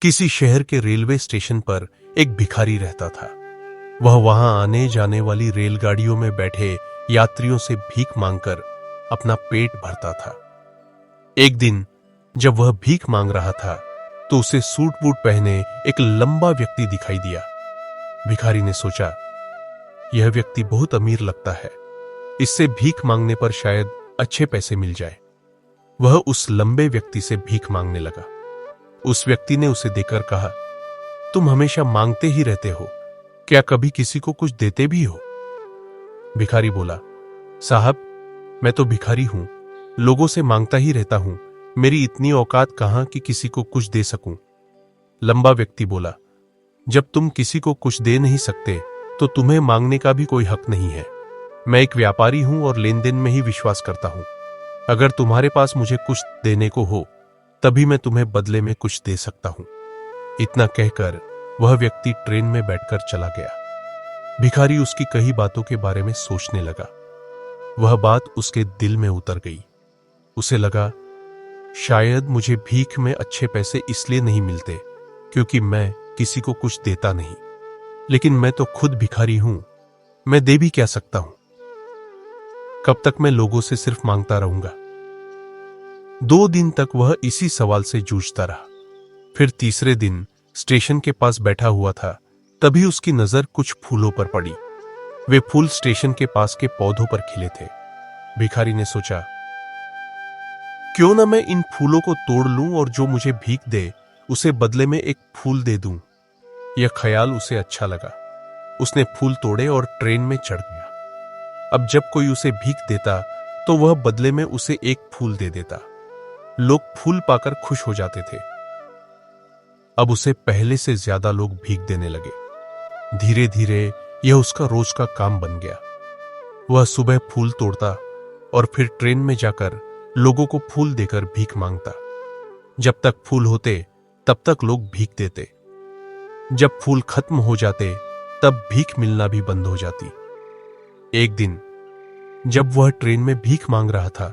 किसी शहर के रेलवे स्टेशन पर एक भिखारी रहता था। वह वहां आने जाने वाली रेलगाड़ियों में बैठे यात्रियों से भीख मांगकर अपना पेट भरता था। एक दिन जब वह भीख मांग रहा था तो उसे सूट बूट पहने एक लंबा व्यक्ति दिखाई दिया। भिखारी ने सोचा, यह व्यक्ति बहुत अमीर लगता है, इससे भीख मांगने पर शायद अच्छे पैसे मिल जाए। वह उस लंबे व्यक्ति से भीख मांगने लगा। उस व्यक्ति ने उसे देखकर कहा, तुम हमेशा मांगते ही रहते हो, क्या कभी किसी को कुछ देते भी हो? भिखारी बोला, साहब, मैं तो भिखारी हूं, लोगों से मांगता ही रहता हूं, मेरी इतनी औकात कहां कि किसी को कुछ दे सकूं। लंबा व्यक्ति बोला, जब तुम किसी को कुछ दे नहीं सकते तो तुम्हें मांगने का भी कोई हक नहीं है। मैं एक व्यापारी हूं और लेन देन में ही विश्वास करता हूं। अगर तुम्हारे पास मुझे कुछ देने को हो तभी मैं तुम्हें बदले में कुछ दे सकता हूं। इतना कहकर वह व्यक्ति ट्रेन में बैठकर चला गया। भिखारी उसकी कही बातों के बारे में सोचने लगा। वह बात उसके दिल में उतर गई। उसे लगा, शायद मुझे भीख में अच्छे पैसे इसलिए नहीं मिलते क्योंकि मैं किसी को कुछ देता नहीं, लेकिन मैं तो खुद भिखारी हूं, मैं दे भी क्या सकता हूं? कब तक मैं लोगों से सिर्फ मांगता रहूंगा? 2 दिन तक वह इसी सवाल से जूझता रहा। फिर तीसरे दिन स्टेशन के पास बैठा हुआ था, तभी उसकी नजर कुछ फूलों पर पड़ी। वे फूल स्टेशन के पास के पौधों पर खिले थे। भिखारी ने सोचा, क्यों ना मैं इन फूलों को तोड़ लूं और जो मुझे भीख दे उसे बदले में एक फूल दे दूं। यह ख्याल उसे अच्छा लगा। उसने फूल तोड़े और ट्रेन में चढ़ गया। अब जब कोई उसे भीख देता तो वह बदले में उसे एक फूल दे देता। लोग फूल पाकर खुश हो जाते थे। अब उसे पहले से ज्यादा लोग भीख देने लगे। धीरे धीरे यह उसका रोज का काम बन गया। वह सुबह फूल तोड़ता और फिर ट्रेन में जाकर लोगों को फूल देकर भीख मांगता। जब तक फूल होते तब तक लोग भीख देते। जब फूल खत्म हो जाते तब भीख मिलना भी बंद हो जाती। एक दिन जब वह ट्रेन में भीख मांग रहा था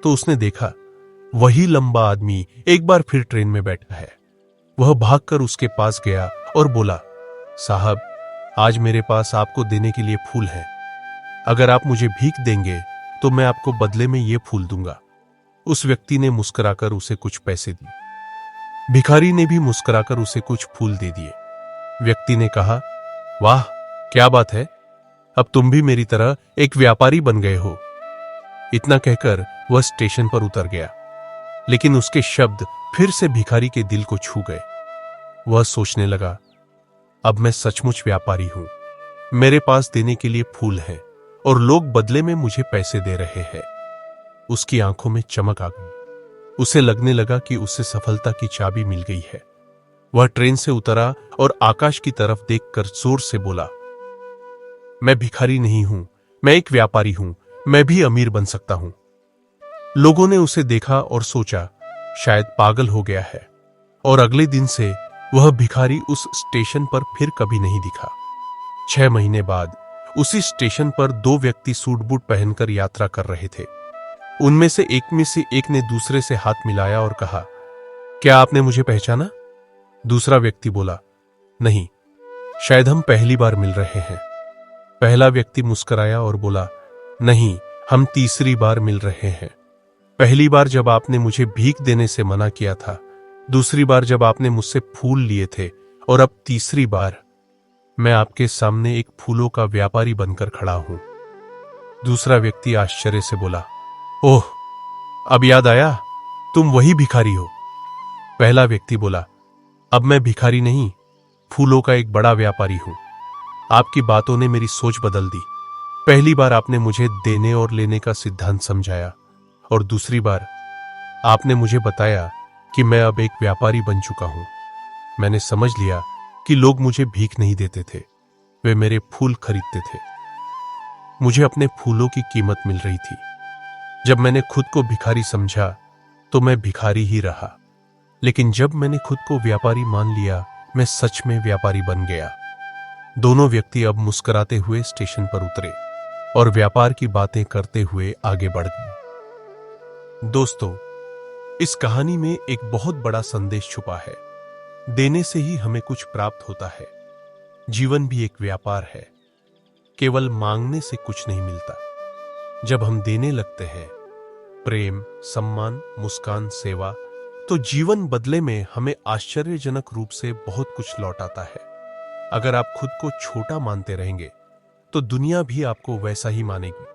तो उसने देखा, वही लंबा आदमी एक बार फिर ट्रेन में बैठा है। वह भागकर उसके पास गया और बोला, साहब, आज मेरे पास आपको देने के लिए फूल है। अगर आप मुझे भीख देंगे तो मैं आपको बदले में ये फूल दूंगा। उस व्यक्ति ने मुस्कुराकर उसे कुछ पैसे दिए। भिखारी ने भी मुस्कुराकर उसे कुछ फूल दे दिए। व्यक्ति ने कहा, वाह, क्या बात है, अब तुम भी मेरी तरह एक व्यापारी बन गए हो। इतना कहकर वह स्टेशन पर उतर गया, लेकिन उसके शब्द फिर से भिखारी के दिल को छू गए। वह सोचने लगा, अब मैं सचमुच व्यापारी हूं, मेरे पास देने के लिए फूल हैं और लोग बदले में मुझे पैसे दे रहे हैं। उसकी आंखों में चमक आ गई। उसे लगने लगा कि उसे सफलता की चाबी मिल गई है। वह ट्रेन से उतरा और आकाश की तरफ देखकर जोर से बोला, मैं भिखारी नहीं हूं, मैं एक व्यापारी हूं, मैं भी अमीर बन सकता हूं। लोगों ने उसे देखा और सोचा, शायद पागल हो गया है, और अगले दिन से वह भिखारी उस स्टेशन पर फिर कभी नहीं दिखा। 6 महीने बाद उसी स्टेशन पर 2 व्यक्ति सूट बूट पहनकर यात्रा कर रहे थे। उनमें से एक ने दूसरे से हाथ मिलाया और कहा, क्या आपने मुझे पहचाना? दूसरा व्यक्ति बोला, नहीं, शायद हम पहली बार मिल रहे हैं। पहला व्यक्ति मुस्कुराया और बोला, नहीं, हम तीसरी बार मिल रहे हैं। पहली बार जब आपने मुझे भीख देने से मना किया था, दूसरी बार जब आपने मुझसे फूल लिए थे, और अब तीसरी बार मैं आपके सामने एक फूलों का व्यापारी बनकर खड़ा हूं। दूसरा व्यक्ति आश्चर्य से बोला, ओह, अब याद आया, तुम वही भिखारी हो। पहला व्यक्ति बोला, अब मैं भिखारी नहीं, फूलों का एक बड़ा व्यापारी हूं। आपकी बातों ने मेरी सोच बदल दी। पहली बार आपने मुझे देने और लेने का सिद्धांत समझाया, और दूसरी बार आपने मुझे बताया कि मैं अब एक व्यापारी बन चुका हूं। मैंने समझ लिया कि लोग मुझे भीख नहीं देते थे, वे मेरे फूल खरीदते थे। मुझे अपने फूलों की कीमत मिल रही थी। जब मैंने खुद को भिखारी समझा तो मैं भिखारी ही रहा, लेकिन जब मैंने खुद को व्यापारी मान लिया, मैं सच में व्यापारी बन गया। दोनों व्यक्ति अब मुस्कुराते हुए स्टेशन पर उतरे और व्यापार की बातें करते हुए आगे बढ़ गए। दोस्तों, इस कहानी में एक बहुत बड़ा संदेश छुपा है। देने से ही हमें कुछ प्राप्त होता है। जीवन भी एक व्यापार है, केवल मांगने से कुछ नहीं मिलता। जब हम देने लगते हैं प्रेम, सम्मान, मुस्कान, सेवा, तो जीवन बदले में हमें आश्चर्यजनक रूप से बहुत कुछ लौट आता है। अगर आप खुद को छोटा मानते रहेंगे तो दुनिया भी आपको वैसा ही मानेगी।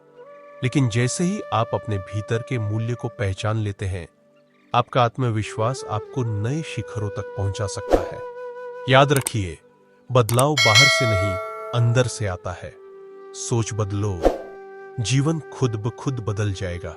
लेकिन जैसे ही आप अपने भीतर के मूल्य को पहचान लेते हैं, आपका आत्मविश्वास आपको नए शिखरों तक पहुंचा सकता है। याद रखिए, बदलाव बाहर से नहीं, अंदर से आता है। सोच बदलो, जीवन खुद ब खुद बदल जाएगा।